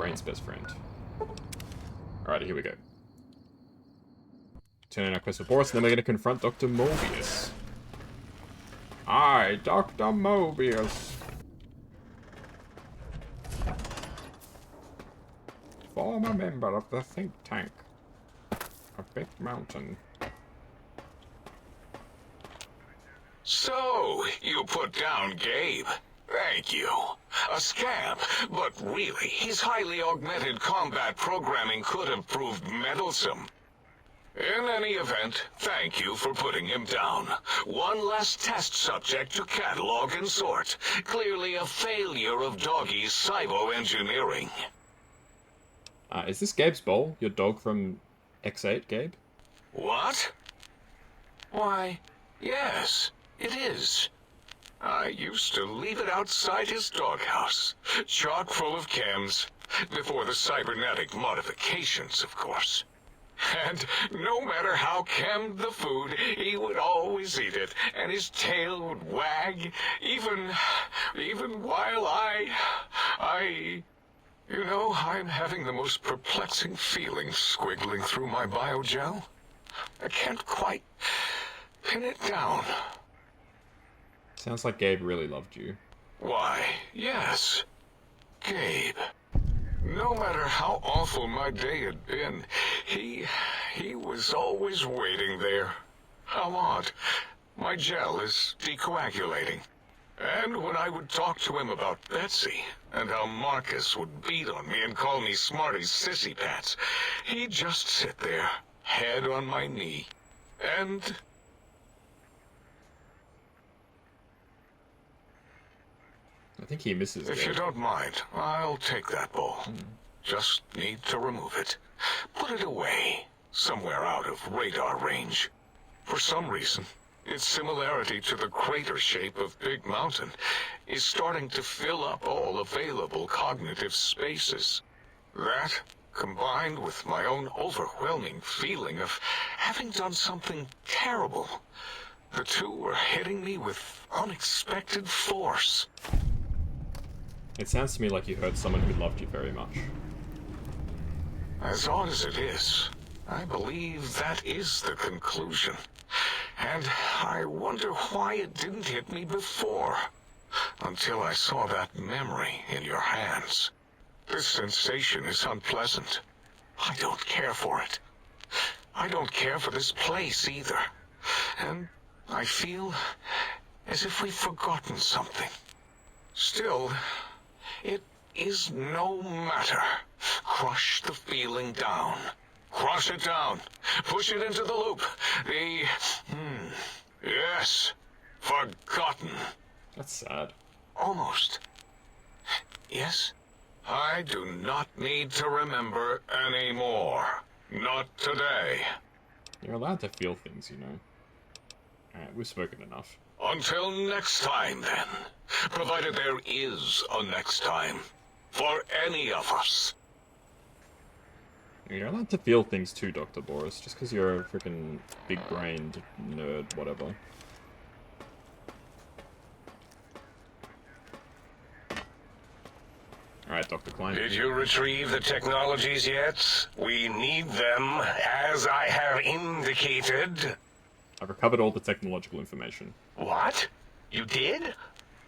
brain's best friend. Alrighty, here we go. Turn in our quest for Boris, and then we're going to confront Doctor Mobius. I, Doctor Mobius. Former member of the think tank. A big mountain. So, you put down Gabe. Thank you. A scamp, but really, his highly augmented combat programming could have proved meddlesome. In any event, thank you for putting him down. One less test subject to catalog and sort. Clearly a failure of Doggy's cybo-engineering. Is this Gabe's bowl? Your dog from X8, Gabe? What? Why, yes, it is. I used to leave it outside his doghouse, chock full of chems, before the cybernetic modifications, of course. And no matter how chemmed the food, he would always eat it, and his tail would wag, even while You know, I'm having the most perplexing feelings squiggling through my biogel. I can't quite pin it down. Sounds like Gabe really loved you. Why, yes, Gabe. No matter how awful my day had been, he was always waiting there. How odd. My gel is decoagulating. And when I would talk to him about Betsy, and how Marcus would beat on me and call me Smarty's sissy pants, he'd just sit there, head on my knee, and... I think he misses If Gabe. you don't mind, I'll take that bowl. Just need to remove it. Put it away, somewhere out of radar range. For some reason, its similarity to the crater shape of Big Mountain is starting to fill up all available cognitive spaces. That, combined with my own overwhelming feeling of having done something terrible, the two are hitting me with unexpected force. It sounds to me like you hurt someone who loved you very much. As odd as it is, I believe that is the conclusion. And I wonder why it didn't hit me before, until I saw that memory in your hands. This sensation is unpleasant. I don't care for it. I don't care for this place either. And I feel as if we've forgotten something. Still, it is no matter. Crush the feeling down. Crush it down. Push it into the loop. Yes. Forgotten. That's sad. Almost. Yes? I do not need to remember anymore. Not today. You're allowed to feel things, you know. Alright, we've spoken enough. Until next time, then. Provided there is a next time. For any of us. You're allowed to feel things too, Dr. Boris, just because you're a freaking big-brained nerd, whatever. Alright, Dr. Klein. Did you retrieve the technologies yet? We need them, as I have indicated. I've recovered all the technological information. What? You did?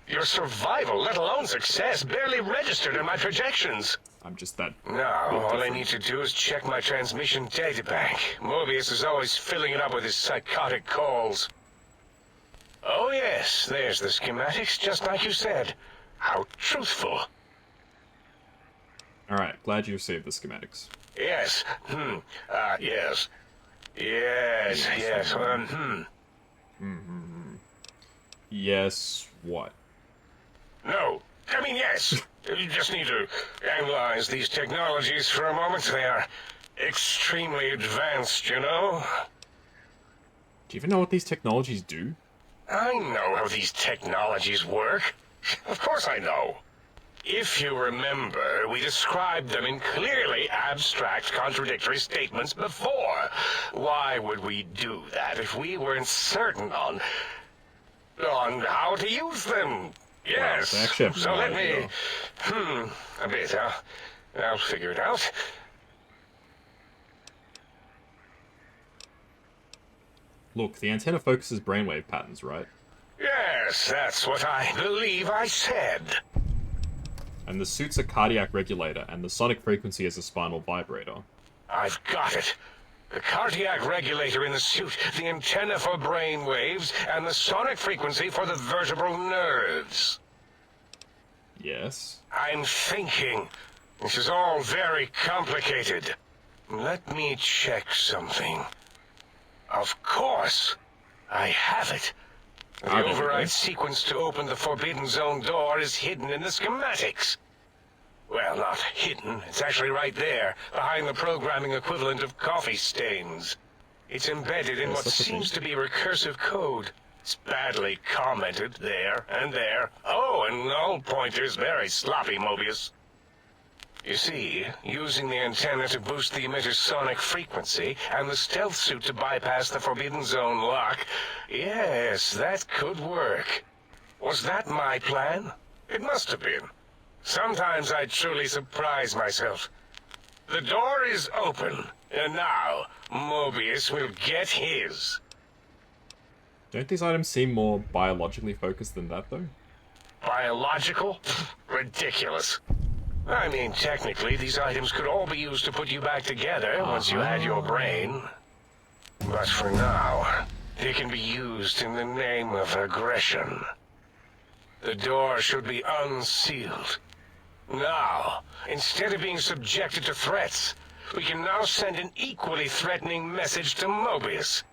Your survival, let alone success, barely registered in my projections. I'm just that... No, all I need to do is check my transmission databank. Mobius is always filling it up with his psychotic calls. Oh yes, there's the schematics, just like you said. How truthful. Alright, glad you saved the schematics. Yes. Yes. Yes. Yes, what? No. I mean, yes. You just need to analyze these technologies for a moment. They are extremely advanced, you know? Do you even know what these technologies do? I know how these technologies work. Of course I know. If you remember, we described them in clearly abstract, contradictory statements before. Why would we do that if we weren't certain on how to use them? Yes. Wow, so let me... a bit, huh? I'll figure it out. Look, the antenna focuses brainwave patterns, right? Yes, that's what I believe I said. And the suit's a cardiac regulator, and the sonic frequency is a spinal vibrator. I've got it. The cardiac regulator in the suit, the antenna for brain waves, and the sonic frequency for the vertebral nerves. Yes. I'm thinking. This is all very complicated. Let me check something. Of course. I have it. The override sequence to open the Forbidden Zone door is hidden in the schematics. Well, not hidden. It's actually right there, behind the programming equivalent of coffee stains. It's embedded in what seems to be recursive code. It's badly commented there and there. Oh, and null pointers very sloppy, Mobius. You see, using the antenna to boost the emitter's sonic frequency, and the stealth suit to bypass the Forbidden Zone lock, yes, that could work. Was that my plan? It must have been. Sometimes I truly surprise myself. The door is open, and now Mobius will get his. Don't these items seem more biologically focused than that, though? Biological? Ridiculous. I mean, technically, these items could all be used to put you back together once you had your brain. But for now, they can be used in the name of aggression. The door should be unsealed. Now, instead of being subjected to threats, we can now send an equally threatening message to Mobius.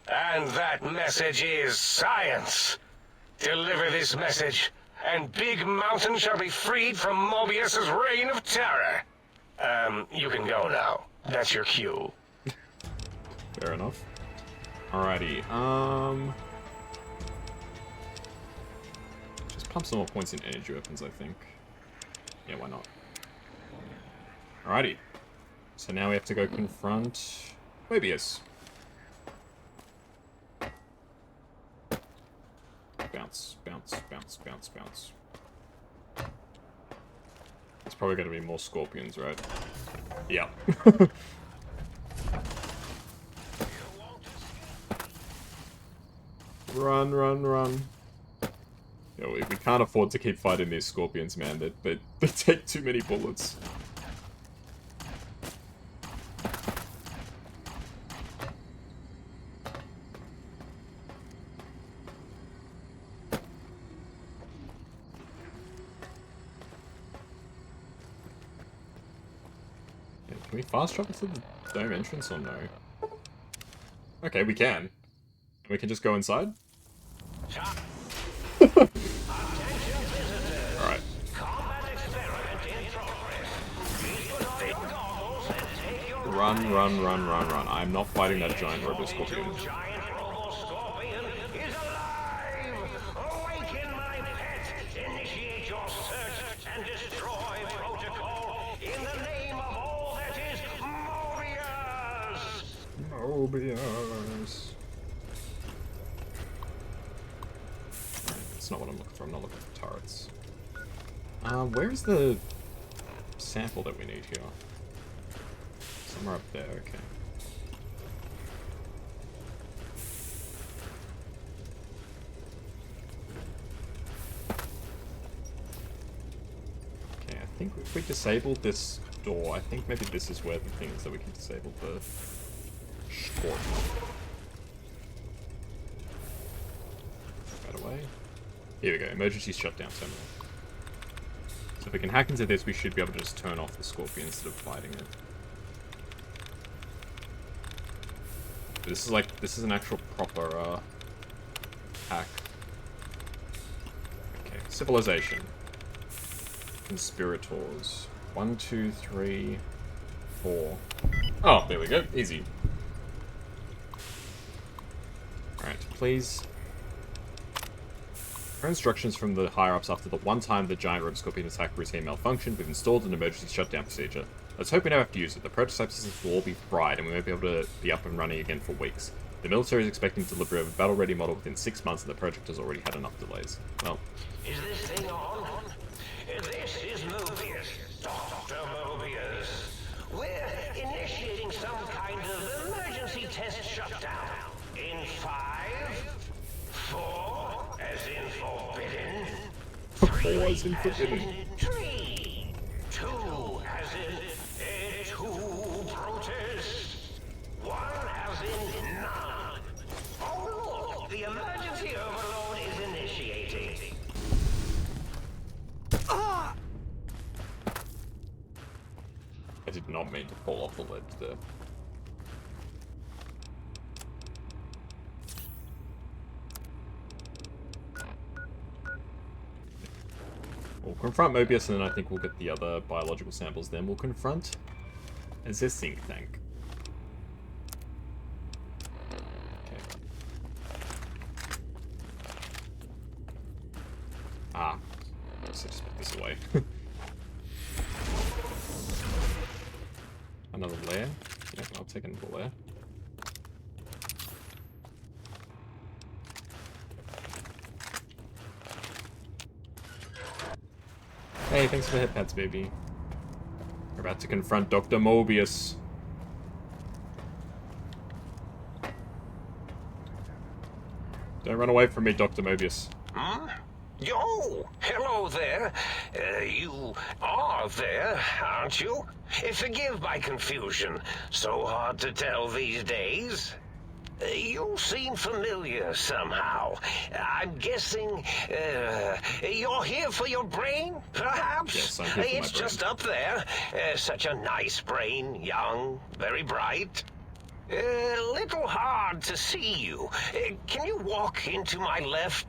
And that message is science. Deliver this message, and Big Mountain shall be freed from Mobius's reign of terror. You can go now. That's your cue. Fair enough. Alrighty, just pump some more points in energy weapons, I think. Yeah, why not? Alrighty. So now we have to go confront Mobius. Bounce, bounce, bounce, bounce, bounce. It's probably going to be more scorpions, right? Yeah. Run, run, run. Yo, we can't afford to keep fighting these scorpions, man. They take too many bullets. Can we fast travel to the dome entrance or no? Okay, we can. And we can just go inside? Alright. Run, run, run, run, run. I'm not fighting that giant robo scorpion. Mobius. That's not what I'm looking for. I'm not looking for turrets. Where's the sample that we need here? Somewhere up there, okay. Okay, I think if we disabled this door, I think maybe this is where the thing is that we can disable the short. Right away. Here we go, emergency shutdown terminal. So if we can hack into this, we should be able to just turn off the scorpion instead of fighting it. But this is an actual proper hack. Okay, civilization. Conspirators. 1, 2, 3, 4. Oh, there we go. Easy. Alright, please. Per instructions from the higher-ups, after the one time the giant robo scorpion attack routine malfunctioned, we've installed an emergency shutdown procedure. Let's hope we never have to use it. The prototype systems will all be fried, and we won't be able to be up and running again for weeks. The military is expecting delivery of a battle-ready model within 6 months, and the project has already had enough delays. Well... Is this thing on? This is Mobius. Doctor Mobius. Pause in forbidden. 3, 2 as in 2 protest, 1 as in none. Oh look, the emergency overload is initiating. I did not mean to fall off the ledge there. We'll confront Mobius, and then I think we'll get the other biological samples. Then we'll confront a zinc tank. Okay. Ah, let's just put this away. Another layer. Yep, I'll take another layer. Hey, thanks for the hit pads, baby. We're about to confront Doctor Mobius. Don't run away from me, Doctor Mobius. Hmm? Yo, hello there. You are there, aren't you? Forgive my confusion. So hard to tell these days. You seem familiar somehow. I'm guessing, you're here for your brain, perhaps? Yes, I'm here for my It's brain. just up there. Such a nice brain, young, very bright. Little hard to see you. Can you walk into my left,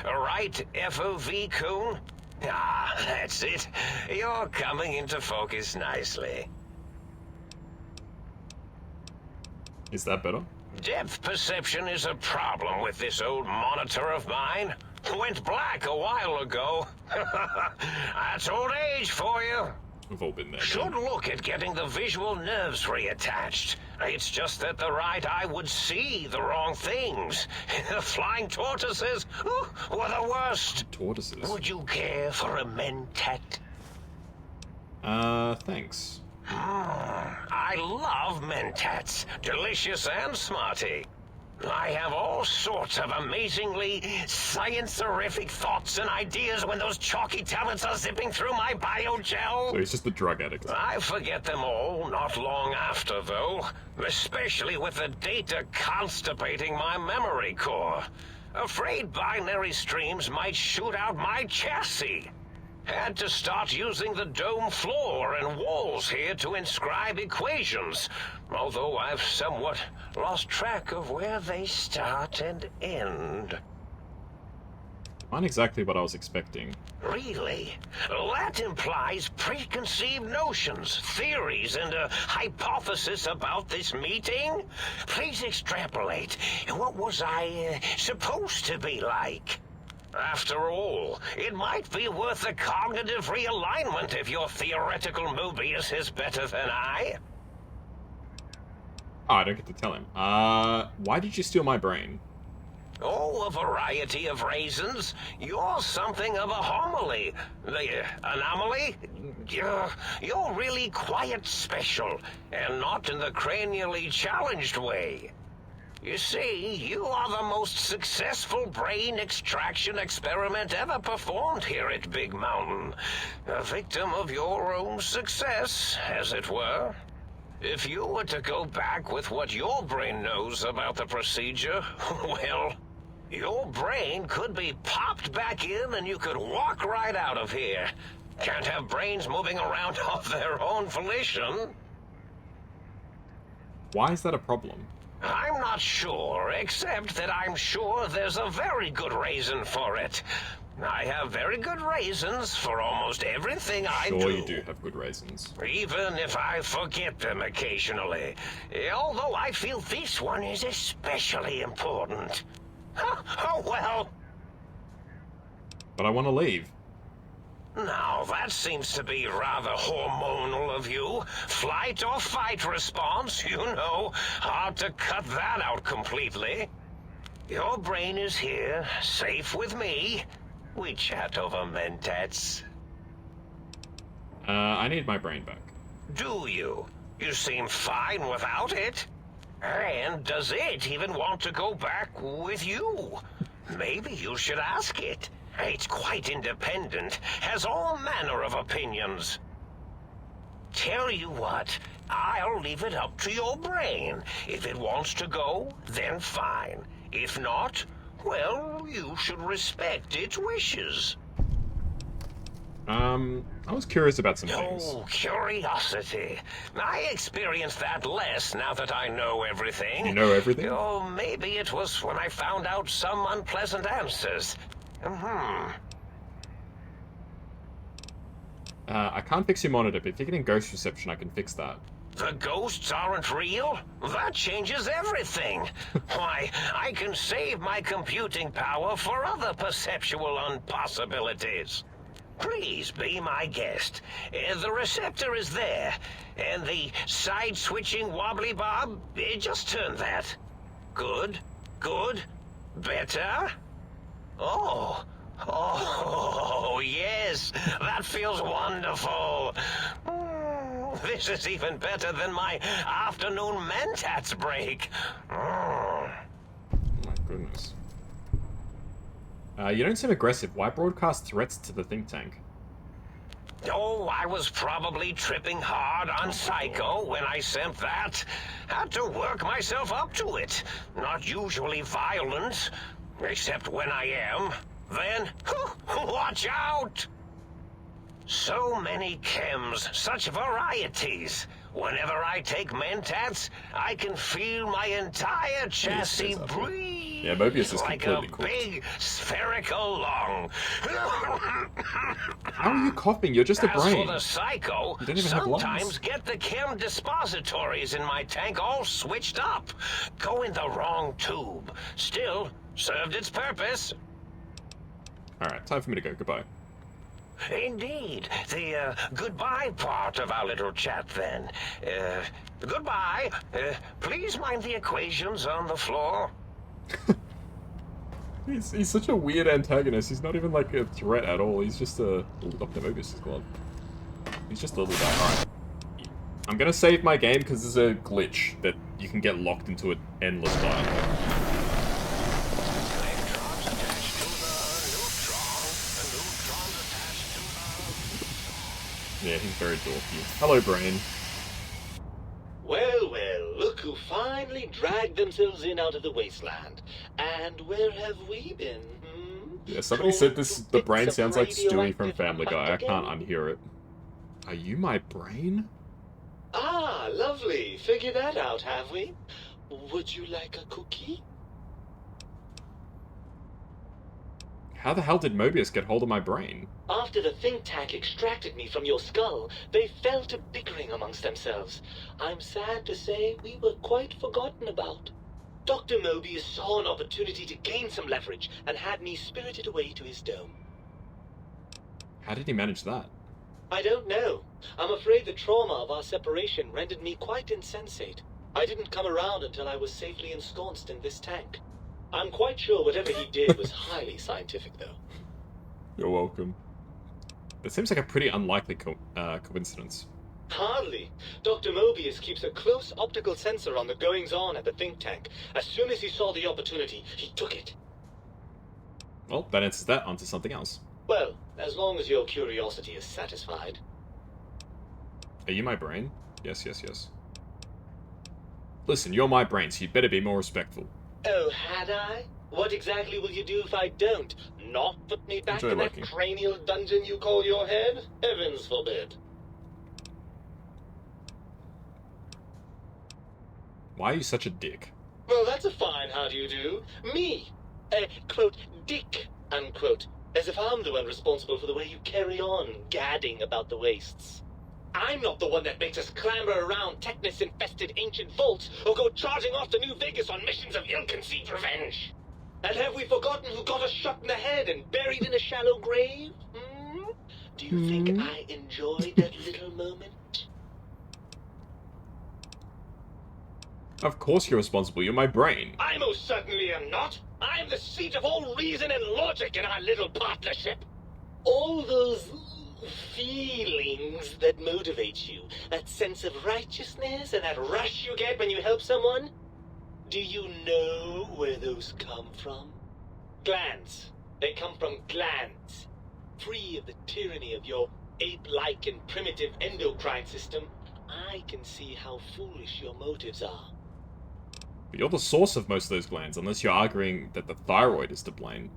right FOV cone? Ah, that's it. You're coming into focus nicely. Is that better? Depth perception is a problem with this old monitor of mine. Went black a while ago. That's old age for you. We've all been there. Should man. look at getting the visual nerves reattached. It's just that the right eye would see the wrong things. Flying tortoises were the worst. Tortoises. Would you care for a mentat? Thanks. I love mentats. Delicious and smarty. I have all sorts of amazingly science-terrific thoughts and ideas when those chalky tablets are zipping through my biogel. So he's just a drug addict. I forget them all not long after, though. Especially with the data constipating my memory core. Afraid binary streams might shoot out my chassis. Had to start using the dome floor and walls here to inscribe equations, although I've somewhat lost track of where they start and end. Not exactly what I was expecting. Really? That implies preconceived notions, theories, and a hypothesis about this meeting? Please extrapolate. What was I supposed to be like? After all, it might be worth a cognitive realignment if your theoretical Mobius is better than I. Oh, I don't get to tell him. Why did you steal my brain? Oh, a variety of reasons. You're something of a homily. The anomaly? You're really quite special, and not in the cranially challenged way. You see, you are the most successful brain extraction experiment ever performed here at Big Mountain. A victim of your own success, as it were. If you were to go back with what your brain knows about the procedure, well, your brain could be popped back in and you could walk right out of here. Can't have brains moving around of their own volition. Why is that a problem? I'm not sure, except that I'm sure there's a very good reason for it. I have very good reasons for almost everything I do. Sure you do have good reasons. Even if I forget them occasionally. Although I feel this one is especially important. Oh well. But I want to leave. Now, that seems to be rather hormonal of you. Flight or fight response, you know. Hard to cut that out completely. Your brain is here, safe with me. We chat over mentats. I need my brain back. Do you? You seem fine without it. And does it even want to go back with you? Maybe you should ask it. It's quite independent, has all manner of opinions. Tell you what, I'll leave it up to your brain. If it wants to go, then fine. If not, well, you should respect its wishes. I was curious about some things. Oh, curiosity. I experience that less now that I know everything. You know everything? Oh, maybe it was when I found out some unpleasant answers. I can't fix your monitor, but if you're getting ghost reception, I can fix that. The ghosts aren't real? That changes everything. Why, I can save my computing power for other perceptual impossibilities. Please be my guest. The receptor is there, and the side-switching wobbly bob, just turn that. Good, good, better. Oh, yes, that feels wonderful. This is even better than my afternoon mentats break. Oh my goodness. You don't seem aggressive. Why broadcast threats to the think tank? Oh, I was probably tripping hard on Psycho when I sent that. Had to work myself up to it. Not usually violent, except when I am. Then, watch out! So many chems, such varieties. Whenever I take mentats, I can feel my entire chassis breathe. Yeah, Mobius is like completely a cooked. big spherical lung. How are you coughing? You're just a As brain. for the Psycho, You don't even have lungs. sometimes get the chem dispositories in my tank all switched up. Go in the wrong tube. Still, served its purpose. Alright, time for me to go. Goodbye. Indeed. The goodbye part of our little chat, then. Goodbye. Please mind the equations on the floor. He's such a weird antagonist. He's not even like a threat at all. He's just a... Ooh, Doctor Mobius is gone. He's just a little guy. Alright. I'm gonna save my game because there's a glitch that you can get locked into an endless file. Yeah, he's very dorky. Hello, Brain. Well, well, look who finally dragged themselves in out of the wasteland. And where have we been, Yeah, somebody said this. The Brain sounds like Stewie from Family Guy. I can't unhear it. Are you my brain? Ah, lovely. Figured that out, have we? Would you like a cookie? How the hell did Mobius get hold of my brain? After the think tank extracted me from your skull, they fell to bickering amongst themselves. I'm sad to say we were quite forgotten about. Dr. Mobius saw an opportunity to gain some leverage and had me spirited away to his dome. How did he manage that? I don't know. I'm afraid the trauma of our separation rendered me quite insensate. I didn't come around until I was safely ensconced in this tank. I'm quite sure whatever he did was highly scientific, though. You're welcome. That seems like a pretty unlikely coincidence. Hardly. Dr. Mobius keeps a close optical sensor on the goings-on at the think tank. As soon as he saw the opportunity, he took it. Well, that answers that onto something else. Well, as long as your curiosity is satisfied. Are you my brain? Yes, yes, yes. Listen, you're my brain, so you'd better be more respectful. Oh, had I? What exactly will you do if I don't? Not put me back Enjoy in lurking. that cranial dungeon you call your head? Heavens forbid. Why are you such a dick? Well, that's a fine how do you do. Me, a, quote, dick, unquote. As if I'm the one responsible for the way you carry on gadding about the wastes. I'm not the one that makes us clamber around Technus-infested ancient vaults or go charging off to New Vegas on missions of ill-conceived revenge. And have we forgotten who got us shot in the head and buried in a shallow grave? Hmm? Do you think I enjoyed that little moment? Of course you're responsible, you're my brain. I most certainly am not. I'm the seat of all reason and logic in our little partnership. All those feelings that motivate you, that sense of righteousness and that rush you get when you help someone, do you know where those come from? Glands. They come from glands. Free of the tyranny of your ape-like and primitive endocrine system, I can see how foolish your motives are. But you're the source of most of those glands, unless you're arguing that the thyroid is to blame.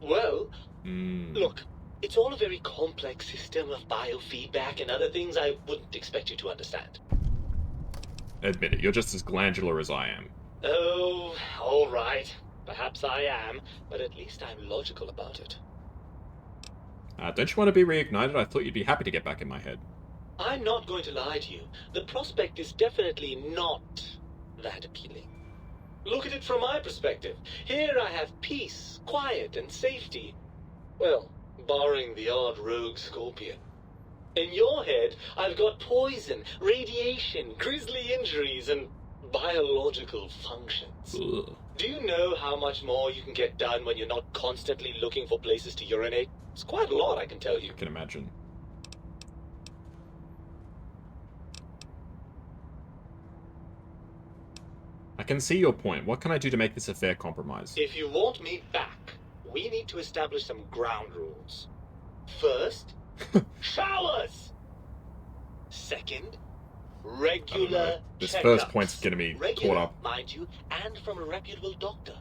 Well, look, it's all a very complex system of biofeedback and other things I wouldn't expect you to understand. Admit it, you're just as glandular as I am. Oh, all right. Perhaps I am, but at least I'm logical about it. Don't you want to be reignited? I thought you'd be happy to get back in my head. I'm not going to lie to you. The prospect is definitely not that appealing. Look at it from my perspective. Here I have peace, quiet, and safety. Well, barring the odd rogue scorpion. In your head, I've got poison, radiation, grisly injuries, and biological functions. Ugh. Do you know how much more you can get done when you're not constantly looking for places to urinate? It's quite a lot, I can tell you. I can imagine. I can see your point. What can I do to make this a fair compromise? If you want me back, we need to establish some ground rules. First, showers! Second, regular This checkups. first point's gonna be Regular, caught up. mind you, and from a reputable doctor.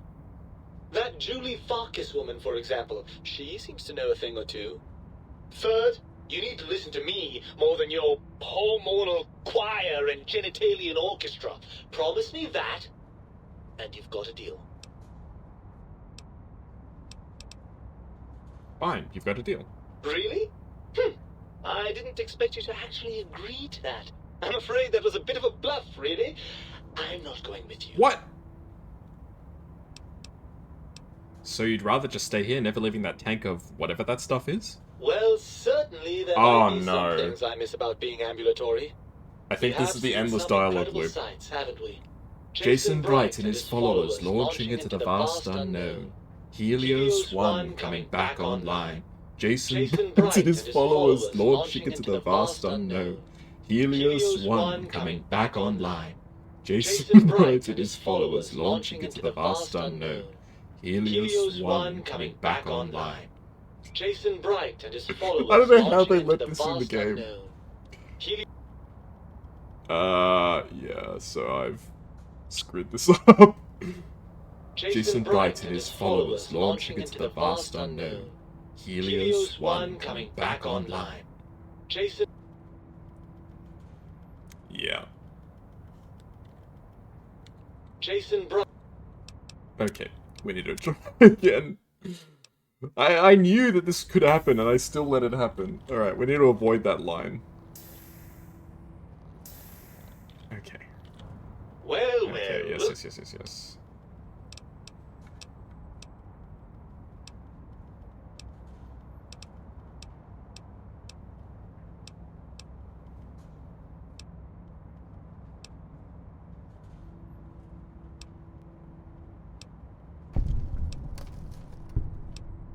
That Julie Farkas woman, for example, she seems to know a thing or two. Third, you need to listen to me more than your hormonal choir and genitalian orchestra. Promise me that, and you've got a deal. Fine, you've got a deal. Really? I didn't expect you to actually agree to that. I'm afraid that was a bit of a bluff, really. I'm not going with you. What? So you'd rather just stay here, never leaving that tank of whatever that stuff is? Well, certainly there Oh, might be no. some things I miss about being ambulatory. I think this is the endless dialogue loop. Sights, haven't we? Jason Bright and his followers launching into the vast unknown. Helios 1 coming back online. Jason Bright and his followers launching into the vast unknown. Helios 1 coming back online. Jason Bright and his followers launching into the vast unknown. Helios 1 coming back online. Jason Bright and his followers. I don't know how they launching let into this the in the vast game. unknown. Yeah, so I've screwed this up. Jason Bright and his followers launching into the vast unknown. Helios 1 coming back online. Jason. Yeah. Jason Bright. Okay, we need to try again. I knew that this could happen, and I still let it happen. Alright, we need to avoid that line. Okay. Well, Okay, well. yes.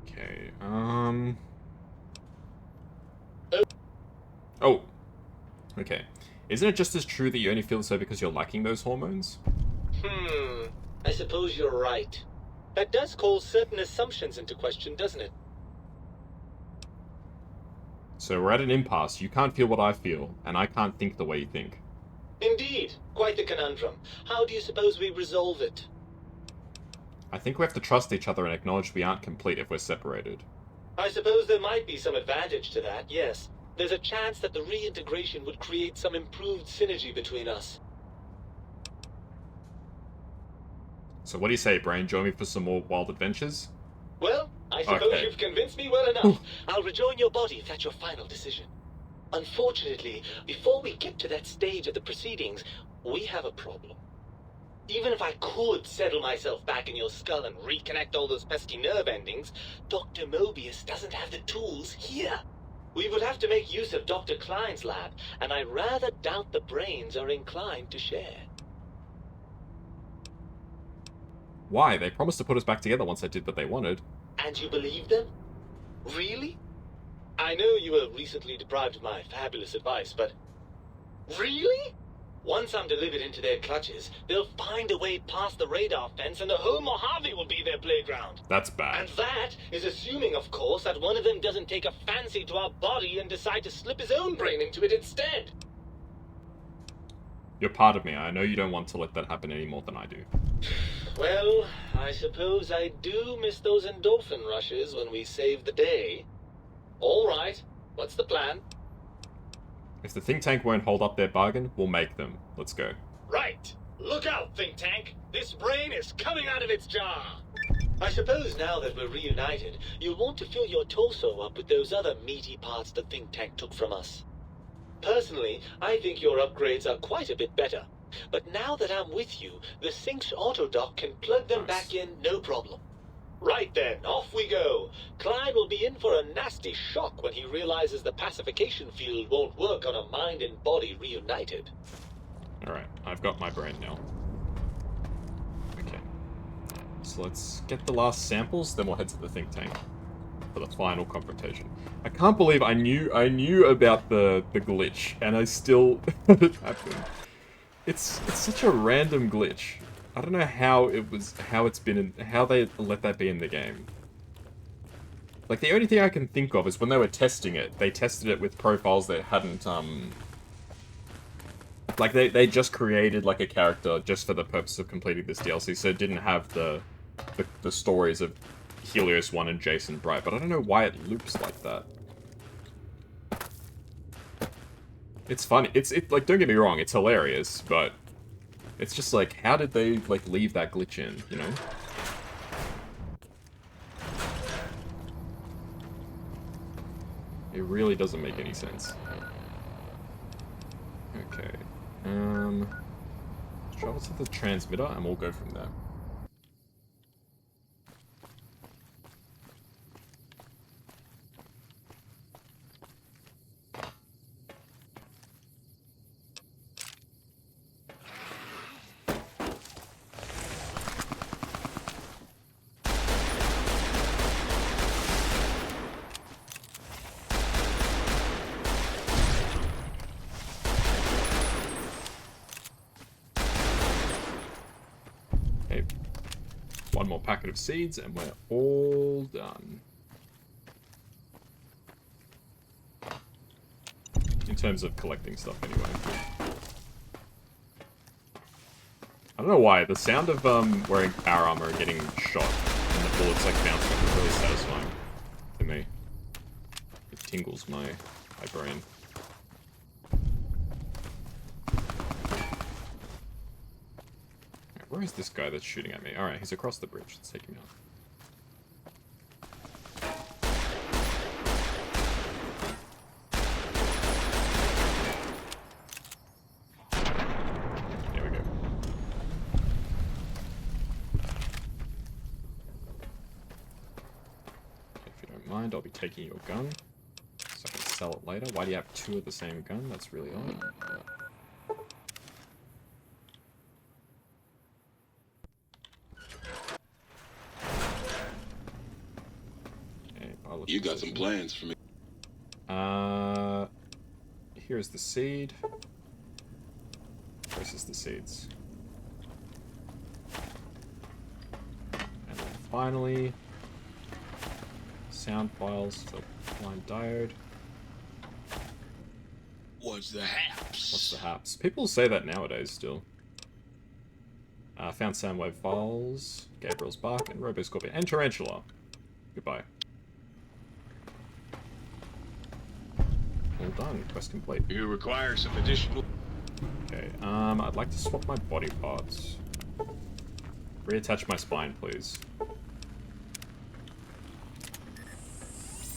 Okay, Oh. Okay. Isn't it just as true that you only feel this way because you're lacking those hormones? I suppose you're right. That does call certain assumptions into question, doesn't it? So we're at an impasse. You can't feel what I feel, and I can't think the way you think. Indeed. Quite the conundrum. How do you suppose we resolve it? I think we have to trust each other and acknowledge we aren't complete if we're separated. I suppose there might be some advantage to that, yes. There's a chance that the reintegration would create some improved synergy between us. So what do you say, Brain? Join me for some more wild adventures? Well, I suppose Okay. you've convinced me well enough. I'll rejoin your body if that's your final decision. Unfortunately, before we get to that stage of the proceedings, we have a problem. Even if I could settle myself back in your skull and reconnect all those pesky nerve endings, Doctor Mobius doesn't have the tools here. We would have to make use of Dr. Klein's lab, and I rather doubt the brains are inclined to share. Why? They promised to put us back together once I did what they wanted. And you believe them? Really? I know you were recently deprived of my fabulous advice, but... Really? Once I'm delivered into their clutches, they'll find a way past the radar fence and the whole Mojave will be their playground. That's bad. And that is assuming, of course, that one of them doesn't take a fancy to our body and decide to slip his own brain into it instead. You're part of me. I know you don't want to let that happen any more than I do. Well, I suppose I do miss those endorphin rushes when we save the day. All right, what's the plan? If the think tank won't hold up their bargain, we'll make them. Let's go. Right. Look out, think tank. This brain is coming out of its jar. I suppose now that we're reunited, you'll want to fill your torso up with those other meaty parts the think tank took from us. Personally, I think your upgrades are quite a bit better. But now that I'm with you, the Sync's autodock can plug them back in no problem. Right then, off we go. Klein will be in for a nasty shock when he realizes the pacification field won't work on a mind and body reunited. Alright, I've got my brain now. Okay. So let's get the last samples, then we'll head to the think tank for the final confrontation. I can't believe I knew about the glitch, and I still let it happen. It's such a random glitch. I don't know how how they let that be in the game. Like, the only thing I can think of is when they were testing it, they tested it with profiles that hadn't, like, they just created, like, a character just for the purpose of completing this DLC, so it didn't have the stories of Helios 1 and Jason Bright, but I don't know why it loops like that. It's funny. Like, don't get me wrong, it's hilarious, but it's just like, how did they, like, leave that glitch in, you know? It really doesn't make any sense. Okay. Let's travel to the transmitter and we'll go from there. Okay, one more packet of seeds and we're all done. In terms of collecting stuff, anyway. I don't know why, the sound of wearing power armor and getting shot and the bullets like bouncing off is really satisfying to me. It tingles my brain. Where is this guy that's shooting at me? Alright, he's across the bridge. Let's take him out. There we go. If you don't mind, I'll be taking your gun. So I can sell it later. Why do you have two of the same gun? That's really odd. You got some plans for me. Here's the seed. Versus the seeds. And then finally, sound files for blind diode. What's the haps? What's the haps? People say that nowadays still. Found soundwave files, Gabriel's bark, and Roboscorpion, and Tarantula. Goodbye. All done. Quest complete. You require some additional... Okay, I'd like to swap my body parts. Reattach my spine, please.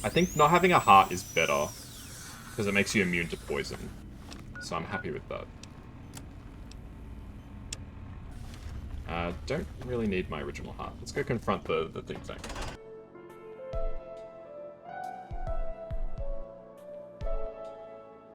I think not having a heart is better, because it makes you immune to poison. So I'm happy with that. Don't really need my original heart. Let's go confront the think tank.